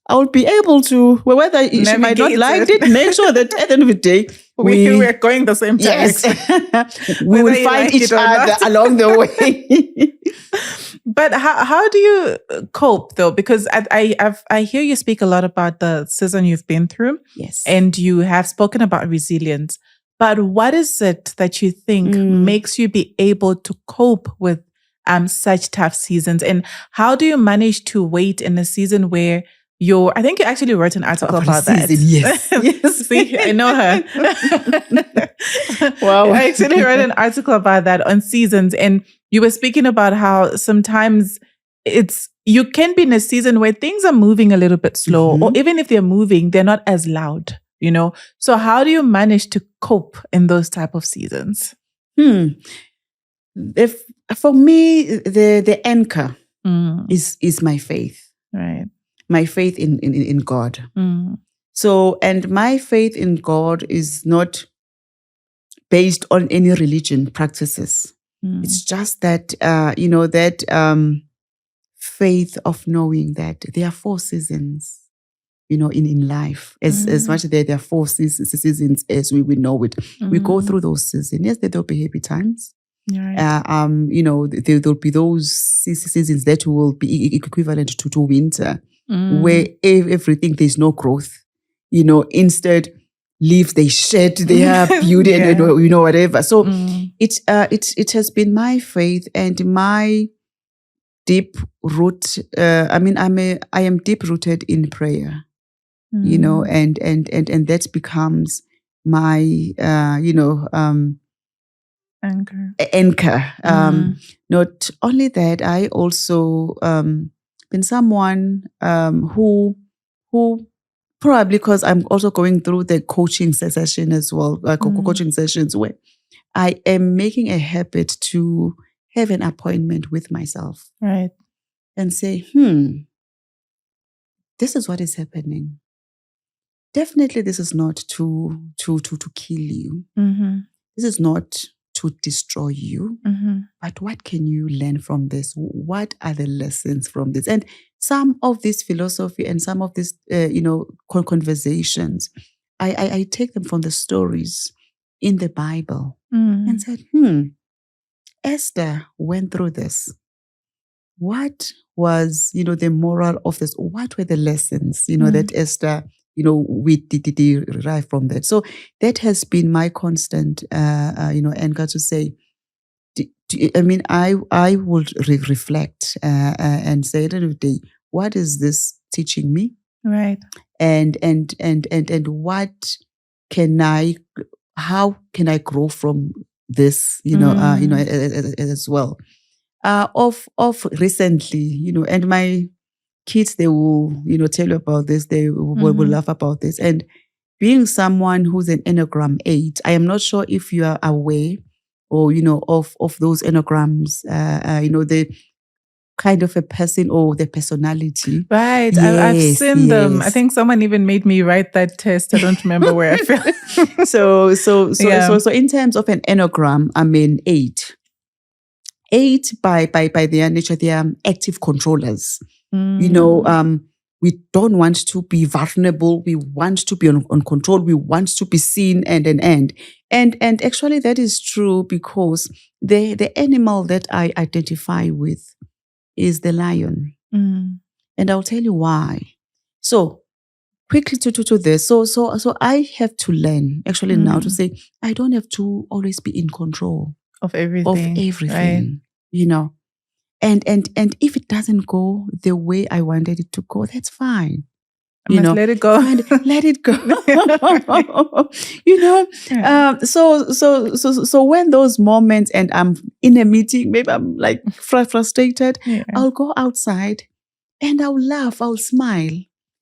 I'll be able to, whether she might not like it, make sure that at the end of the day, we're going the same direction. Yes, we will find each other along the way. But how do you cope though? Because I hear you speak a lot about the season you've been through. Yes. And you have spoken about resilience. But what is it that you think makes you be able to cope with such tough seasons? And how do you manage to wait in a season where I think you actually wrote an article about that. Yes. Yes. See, I know her. Wow. I actually wrote an article about that on seasons. And you were speaking about how sometimes you can be in a season where things are moving a little bit slow, or even if they're moving, they're not as loud, So how do you manage to cope in those type of seasons? If for me, the anchor is my faith. Right. My faith in God. So, and my faith in God is not based on any religion practices. It's just that, that faith of knowing that there are 4 seasons, in life. As much as there are 4 seasons as we know it. We go through those seasons. Yes, there'll be happy times. Right. There'll be those seasons that will be equivalent to winter. Where everything, there's no growth, instead leaves they shed their beauty and whatever. So it has been my faith and my deep root. I am deep rooted in prayer, and that becomes my anchor. Not only that, I also been someone who probably, because I'm also going through the coaching session as well, coaching sessions where I am making a habit to have an appointment with myself, right, and say, this is what is happening. Definitely, this is not to kill you. This is not to destroy you. But what can you learn from this? What are the lessons from this? And some of this philosophy and some of these, conversations, I take them from the stories in the Bible and said, Esther went through this. What was, the moral of this? What were the lessons, that Esther, we derive from that? So that has been my constant, anchor to say, I would reflect and say at the end of the day, what is this teaching me? Right. And what how can I grow from this, as well? Of recently, and my kids, they will, tell you about this, they will laugh about this. And being someone who's an Enneagram 8, I am not sure if you are aware or, of those Enneagrams, the kind of a person or the personality. Right. Yes, I've seen them. I think someone even made me write that test. I don't remember where I fell. So in terms of an Enneagram, I'm an 8. 8 by their nature, they are active controllers. We don't want to be vulnerable. We want to be on control. We want to be seen and actually that is true because the animal that I identify with is the lion. And I'll tell you why. So quickly to this. So I have to learn actually now to say, I don't have to always be in control of everything. Right? And if it doesn't go the way I wanted it to go, that's fine. Let it go. Let it go. So when those moments and I'm in a meeting, maybe I'm like frustrated, I'll go outside and I'll laugh, I'll smile.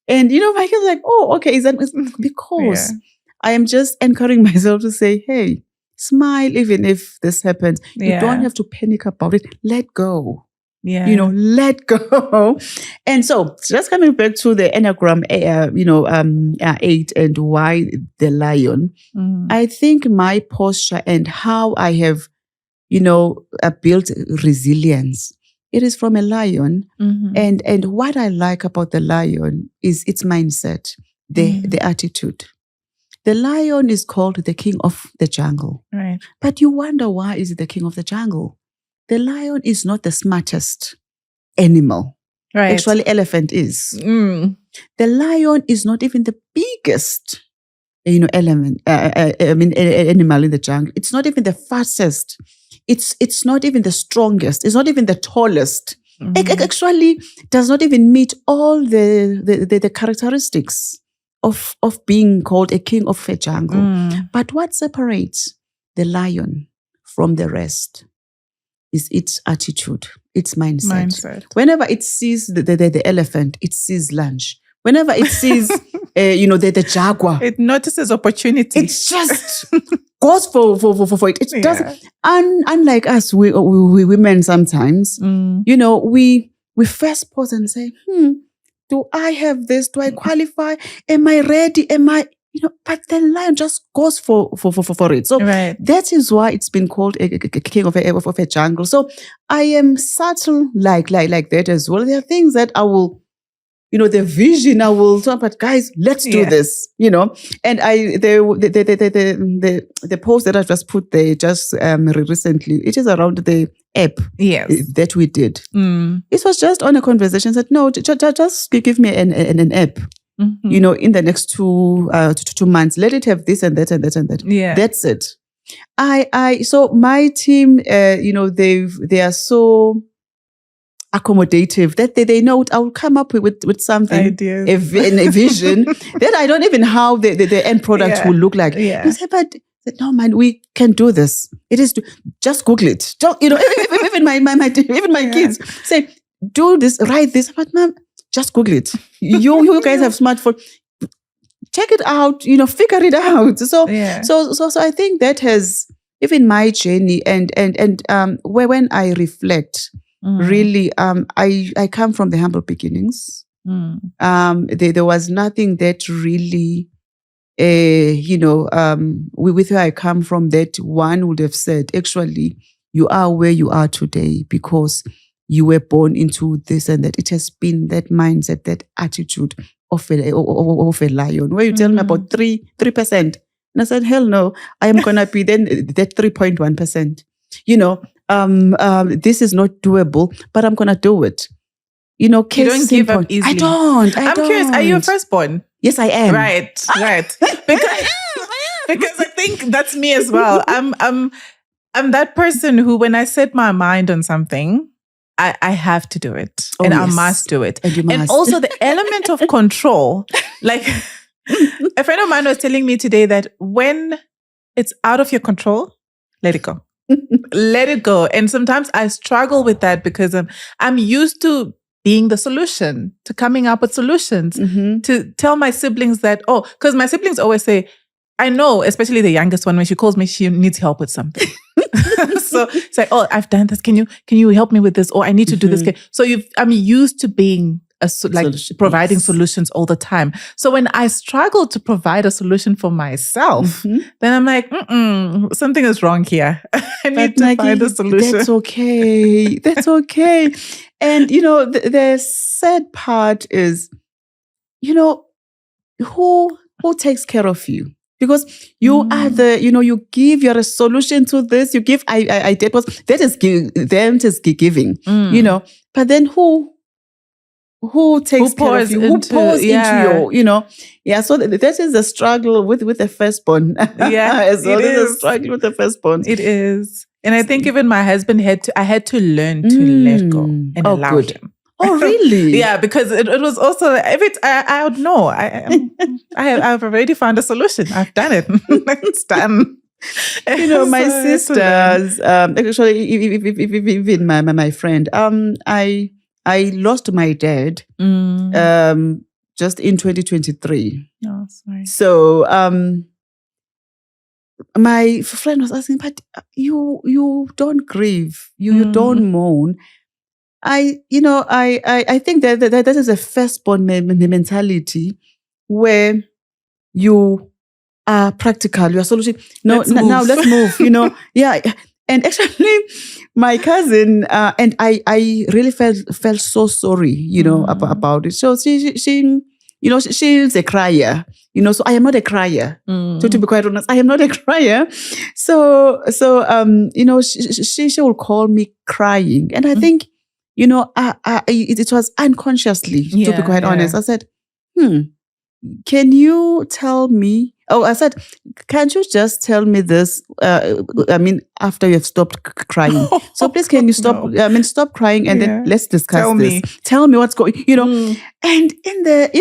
And, my kid's like, oh, okay, is that because I am just encouraging myself to say, hey, smile even if this happens. You don't have to panic about it. Let go. Yeah. Let go. And so just coming back to the Enneagram, 8 and why the lion, I think my posture and how I have, built resilience, it is from a lion. And what I like about the lion is its mindset, the attitude. The lion is called the king of the jungle. Right. But you wonder, why is it the king of the jungle? The lion is not the smartest animal. Right. Actually, elephant is. The lion is not even the biggest, animal in the jungle. It's not even the fastest. It's not even the strongest. It's not even the tallest. It actually does not even meet all the characteristics of being called a king of a jungle. But what separates the lion from the rest is its attitude, its mindset. Whenever it sees the elephant, it sees lunch. Whenever it sees, the jaguar, it notices opportunity. It just goes for it. It doesn't. Unlike us, we women sometimes, we first pause and say, do I have this? Do I qualify? Am I ready? But the lion just goes for it. So that is why it's been called a king of a jungle. So I am subtle like that as well. There are things that I will, the vision I will talk about, guys, let's do this, And the post that I just put there just recently, it is around the app that we did. It was just on a conversation. Said, no, just give me an app. In the next 2 months, let it have this and that and that and that. That's it. So my team, they are so accommodative that they know I will come up with something, ideas, a vision that I don't even how the end product will look like. They say, but no, man, we can do this. It is just Google it. Even my kids say, do this, write this. But ma'am, just Google it. You guys have smartphone. Check it out. Figure it out. So I think that has even my journey and when I reflect, really, I come from the humble beginnings. There was nothing that really, with where I come from, that one would have said, actually, you are where you are today because you were born into this and that. It has been that mindset, that attitude of a lion. Where you tell me about 3%. And I said, hell no, I am going to be then that 3.1%. This is not doable, but I'm going to do it. You don't give up easily. I don't. I'm curious, are you a firstborn? Yes, I am. Right. Because I think that's me as well. I'm that person who, when I set my mind on something, I have to do it. I must do it. And also the element of control. Like a friend of mine was telling me today that when it's out of your control, let it go. Let it go. And sometimes I struggle with that because I'm used to being the solution, to coming up with solutions, to tell my siblings that, because my siblings always say, I know, especially the youngest one, when she calls me, she needs help with something. So it's like, I've done this. Can you help me with this? Or I need to do this. So I'm used to being providing solutions all the time. So when I struggle to provide a solution for myself, then I'm like, something is wrong here. I need to find a solution. That's okay. That's okay. And, the sad part is, who takes care of you? Because you are you give, you're a solution to this, you give, I did what, that is giving, but then who takes care of you? Who pours into your, so that is a struggle with the firstborn. As well. It is a struggle with the firstborn. It is. And I think even my husband I had to learn to let go and allow him. Oh, really? Yeah, because it was also I don't know. I've already found a solution. I've done it. It's done. My So, sisters, actually, even my friend, I lost my dad, just in 2023. Oh, sorry. So, my friend was asking, but you don't grieve, you don't mourn. I think that is a firstborn mentality where you are practical, you are solution. No, now let's move. Yeah. And actually, my cousin and I really felt so sorry, about it. So she's a crier, so I am not a crier. So to be quite honest, I am not a crier. So she will call me crying, and I think it was unconsciously, to be quite honest. I said, can you tell me? Oh, I said, can't you just tell me this? After you have stopped crying. So please, can you stop? No. Stop crying, and then let's discuss this. Tell me what's going. And in the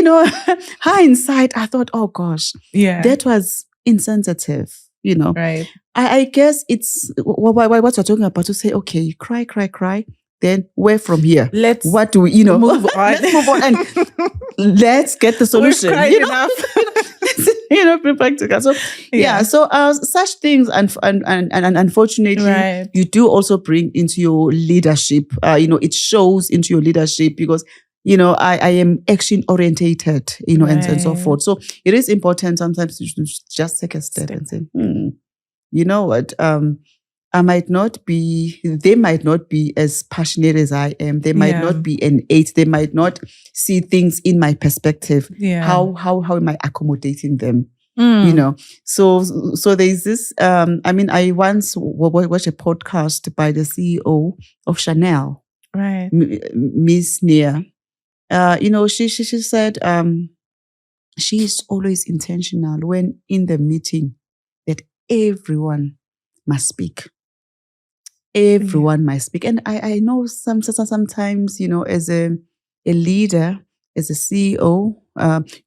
hindsight, I thought, oh gosh, that was insensitive. Right. I guess it's what you're talking about, to say, okay, cry. Then where from here? What do we, move on? Let's move on and let's get the solution. We've cried enough. Be practical. So so such things, and unfortunately, you do also bring into your leadership. It shows into your leadership because I am action orientated. And so forth. So it is important sometimes to just take a step and say, you know what? They might not be as passionate as I am. They might not be an 8. They might not see things in my perspective. Yeah. How am I accommodating them? So there's this, I once watched a podcast by the CEO of Chanel. Right. Miss Nia. She said, she's always intentional when in the meeting that everyone must speak. Everyone must speak. And I know sometimes, as a leader, as a CEO,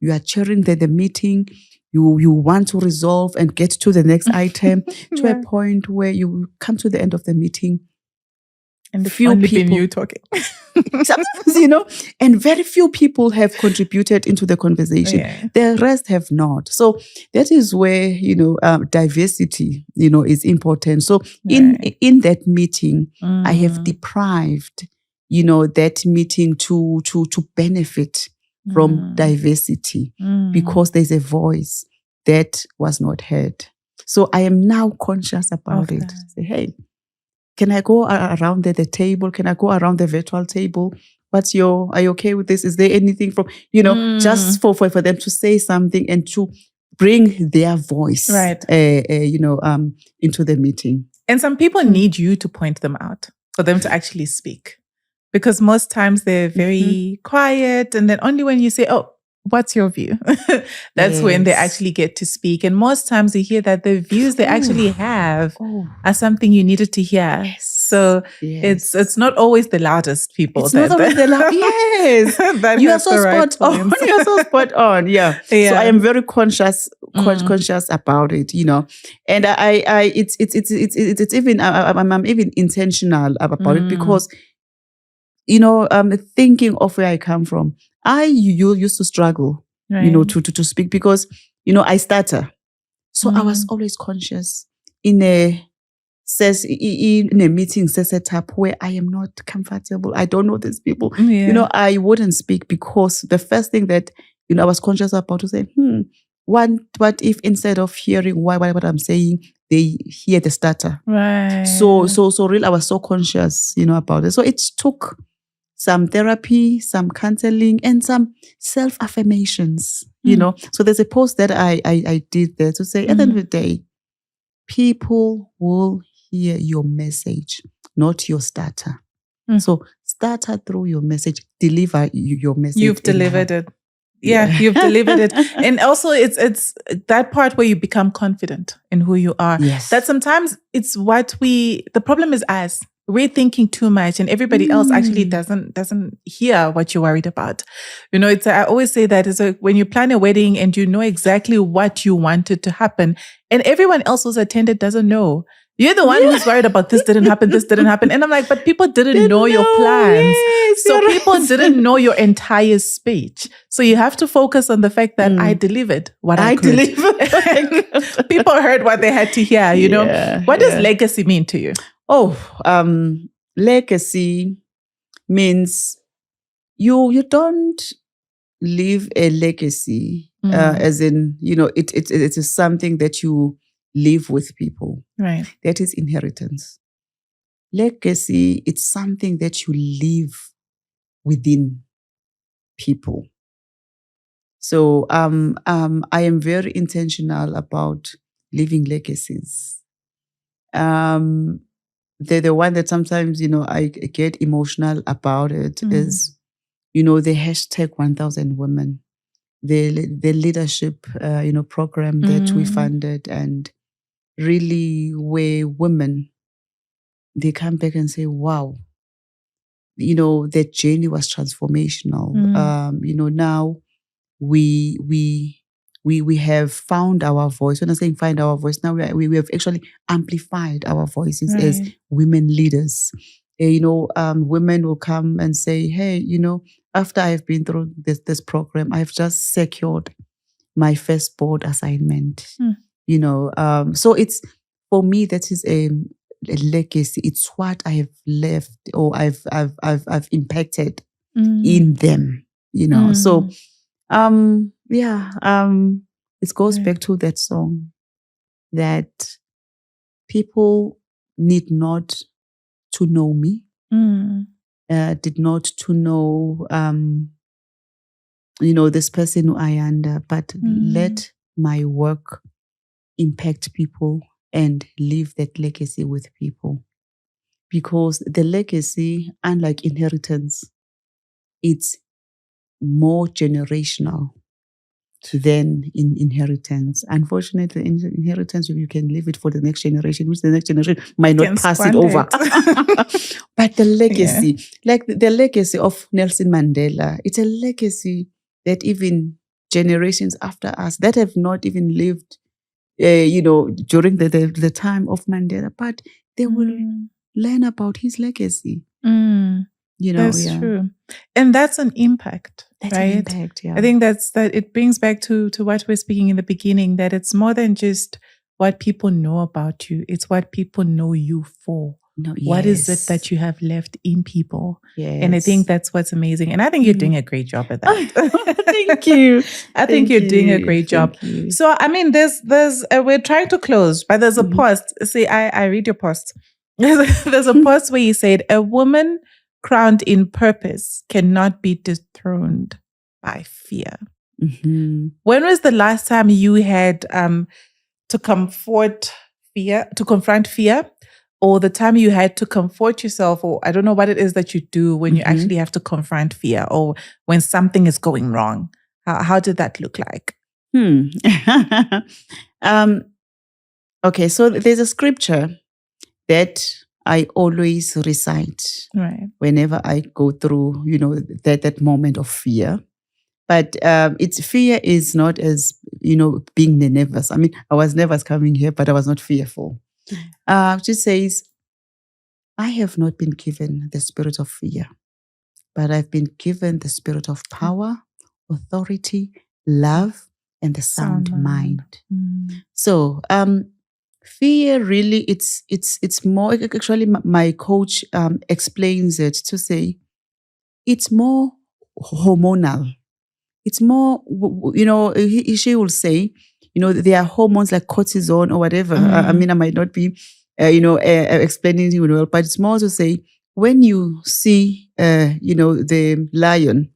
you are chairing the meeting, you want to resolve and get to the next item to a point where you come to the end of the meeting. And the few people been you talking. Sometimes, and very few people have contributed into the conversation. Yeah. The rest have not. So that is where, diversity, is important. So in that meeting, I have deprived, that meeting to benefit from diversity because there's a voice that was not heard. So I am now conscious about it. Say, hey, can I go around the table? Can I go around the virtual table? Are you okay with this? Is there anything from, just for them to say something and to bring their voice, into the meeting. And some people need you to point them out for them to actually speak. Because most times they're very quiet. And then only when you say, oh, what's your view? That's when they actually get to speak. And most times you hear that the views they actually have are something you needed to hear. Yes. So it's not always the loudest people. It's not always the loudest. Yes. You are so spot on. You are so spot on. Yeah. So I am very conscious about it, And it's even, I'm even intentional about it because, thinking of where I come from, you used to struggle, to speak because, I stutter. So I was always conscious in a meeting setup where I am not comfortable. I don't know these people. Yeah. I wouldn't speak because the first thing that, I was conscious about to say, what if instead of hearing what I'm saying, they hear the stutter. Right. So really I was so conscious, about it. So it took some therapy, some counseling, and some self-affirmations, So there's a post that I did there to say, at the end of the day, people will hear your message, not your stutter. So stutter through your message, deliver your message. You've delivered it. Yeah, you've delivered it. And also it's that part where you become confident in who you are. Yes. That sometimes it's the problem is us. we're thinking too much, and everybody else actually doesn't hear what you're worried about. You know, I always say that it's when you plan a wedding and you know exactly what you wanted to happen, and everyone else who's attended doesn't know. You're the one who's worried about this didn't happen, this didn't happen. And I'm like, but people didn't know your plans. Yes, so people didn't know your entire speech. So you have to focus on the fact that I delivered what I could. People heard what they had to hear, you know. What does legacy mean to you? Oh, legacy means you don't leave a legacy as in, you know, it is something that you live with people. Right. That is inheritance. Legacy, it's something that you live within people. So I am very intentional about leaving legacies. The one that sometimes, you know, I get emotional about it is, you know, the hashtag 1000 women, the leadership, you know, program that we funded, and really where women, they come back and say, wow, you know, that journey was transformational. You know, now we have found our voice. When I'm saying find our voice, now we have actually amplified our voices as women leaders. You know, women will come and say, hey, you know, after I've been through this program, I've just secured my first board assignment. You know, so it's, for me, that is a legacy. It's what I have left, or I've impacted in them. You know, so it goes back to that song that people need not to know me, did not to know, you know, this person Ayanda, but let my work impact people and leave that legacy with people. Because the legacy, unlike inheritance, it's more generational than in inheritance. Unfortunately, in inheritance, you can leave it for the next generation, which the next generation might not pass it over. But the legacy, like the legacy of Nelson Mandela, it's a legacy that even generations after us that have not even lived, you know, during the time of Mandela, but they will learn about his legacy. You know, that's true. And that's an impact. That's right? an impact, yeah. I think that it brings back to what we're speaking in the beginning, that it's more than just what people know about you. It's what people know you for. No, What is it that you have left in people? Yes. And I think that's what's amazing. And I think you're doing a great job at that. Thank you. I think you're doing a great job. So, I mean, there's we're trying to close, but there's a post. See, I read your post. There's a post where you said, a woman crowned in purpose cannot be dethroned by fear. When was the last time you had to confront fear? Or the time you had to comfort yourself, or I don't know what it is that you do when you actually have to confront fear, or when something is going wrong. How did that look like? Okay, so there's a scripture that I always recite whenever I go through, you know, that moment of fear. But it's fear is not as, you know, being nervous. I mean, I was nervous coming here, but I was not fearful. Just says, I have not been given the spirit of fear, but I've been given the spirit of power, authority, love, and the sound mind. So, fear really, it's more, actually my coach explains it to say, it's more hormonal. It's more, you know, she will say, you know, there are hormones like cortisol or whatever. I mean, I might not be, you know, explaining it well, but it's more to say, when you see, you know, the lion,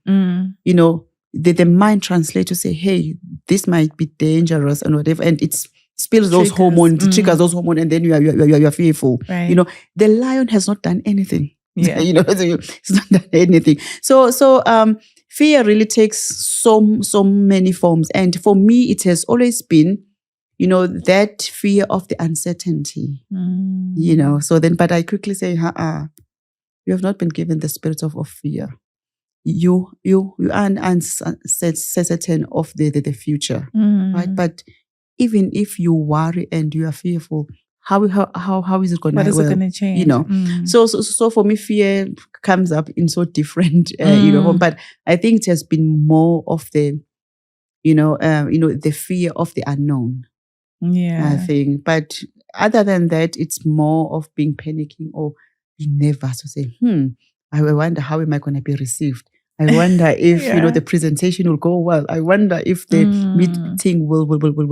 you know, the mind translates to say, hey, this might be dangerous and whatever. And it spills those hormones, triggers those hormones, and then you are fearful. Right. You know, the lion has not done anything. Yeah. You know, it's not done anything. So fear really takes so many forms. And for me, it has always been, that fear of the uncertainty, so then, but I quickly say, you have not been given the spirit of fear. You are uncertain of the future, right? But even if you worry and you are fearful, how is it going to? What is it going to change? So for me, fear comes up in so different, but I think it has been more of the, the fear of the unknown. Yeah, I think. But other than that, it's more of being panicking or being nervous to say, I wonder how am I going to be received? I wonder if the presentation will go well. I wonder if the meeting will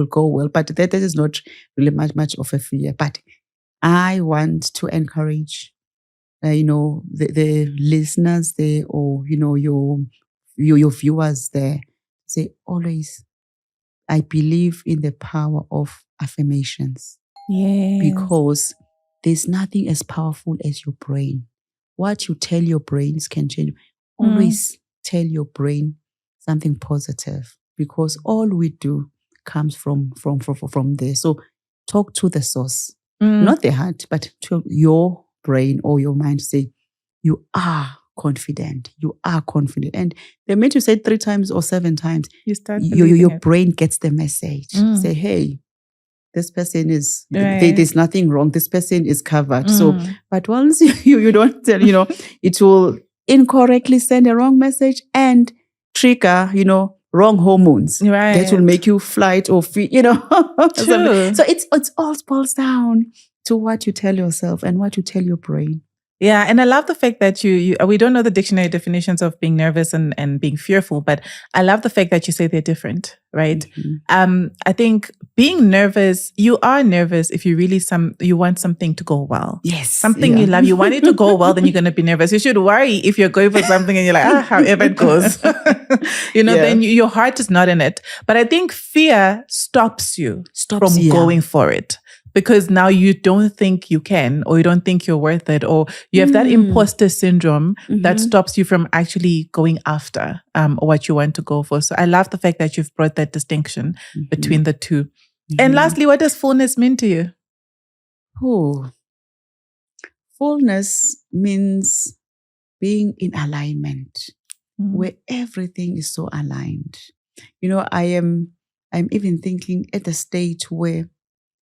go well. But that is not really much of a fear. But I want to encourage, the listeners there, or your viewers there. Say always, I believe in the power of affirmations. Yeah, because there's nothing as powerful as your brain. What you tell your brains can change. Always tell your brain something positive, because all we do comes from there. So talk to the source, not the heart, but to your brain or your mind. Say, you are confident. You are confident. And the minute you say it 3 times or 7 times, your brain gets the message. Say, hey, this person is, there's nothing wrong. This person is covered. So, but once you don't tell, it will incorrectly send a wrong message and trigger, wrong hormones. Right. That will make you flight or feel, True. So it's all boils down to what you tell yourself and what you tell your brain. Yeah, and I love the fact that we don't know the dictionary definitions of being nervous and being fearful, but I love the fact that you say they're different, right? I think being nervous, you are nervous if you really you want something to go well. Yes. Something you love, you want it to go well, then you're going to be nervous. You should worry if you're going for something and you're like, however it goes, then your heart is not in it. But I think fear stops you from going for it. Because now you don't think you can, or you don't think you're worth it, or you have that imposter syndrome that stops you from actually going after what you want to go for. So I love the fact that you've brought that distinction between the two. And lastly, what does fullness mean to you? Fullness means being in alignment, where everything is so aligned. I'm even thinking at the stage where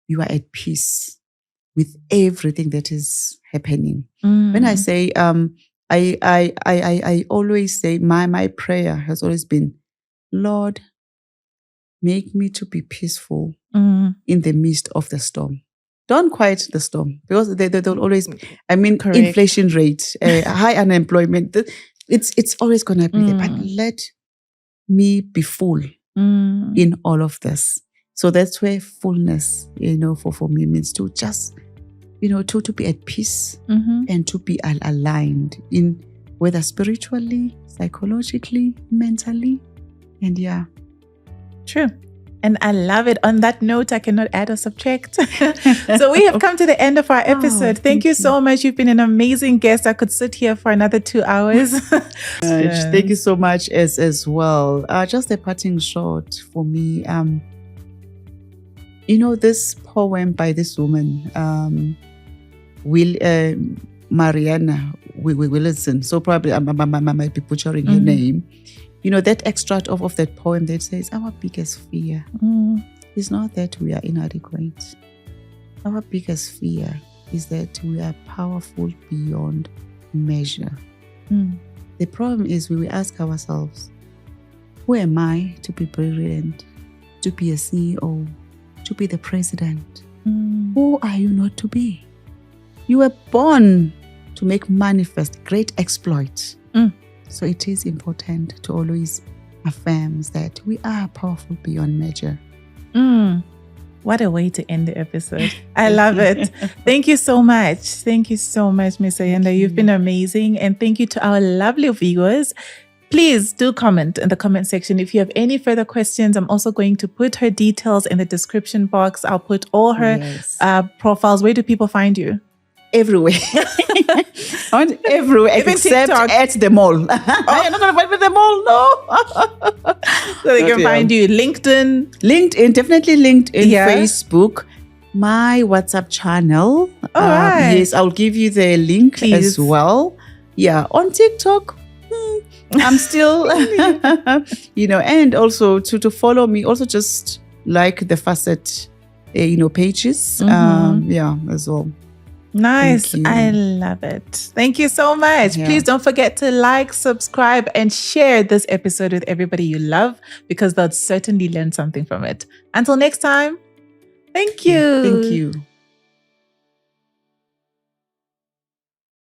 you are at peace with everything that is happening. When I say, I always say, my prayer has always been, Lord, make me to be peaceful in the midst of the storm. Don't quiet the storm, because they don't always, Correct. Inflation rate, high unemployment, it's always going to be there. But let me be full in all of this. So that's where fullness, for me means to just, to be at peace and to be aligned in whether spiritually, psychologically, mentally, and True. And I love it. On that note, I cannot add or subtract. So we have come to the end of our episode. Thank you so much. You've been an amazing guest. I could sit here for another 2 hours. Thank you so much as well. Just a parting shot for me. This poem by this woman, Mariana Wilson. So probably I might be butchering her name. That extract of that poem that says, our biggest fear is not that we are inadequate. Our biggest fear is that we are powerful beyond measure. The problem is we will ask ourselves, who am I to be brilliant, to be a CEO, to be the president? Who are you not to be? You were born to make manifest great exploits. So it is important to always affirm that we are powerful beyond measure. What a way to end the episode. I love it. Thank you so much. Thank you so much, Miss Ayanda. You've been amazing. And thank you to our lovely viewers. Please do comment in the comment section if you have any further questions. I'm also going to put her details in the description box. I'll put all her profiles. Where do people find you? everywhere. I want everywhere Even except TikTok. at the mall. You're not going to find me at the mall, no. So they can Yeah. find you LinkedIn. LinkedIn, definitely LinkedIn, Yeah. Facebook, my WhatsApp channel. All right. Yes, I'll give you the link Please. as well. Yeah, on TikTok. I'm still, and also to follow me, also just like the FASSET, pages. As well. Nice. Thank you. I love it. Thank you so much. Yeah. Please don't forget to like, subscribe, and share this episode with everybody you love because they'll certainly learn something from it. Until next time, thank you. Thank you.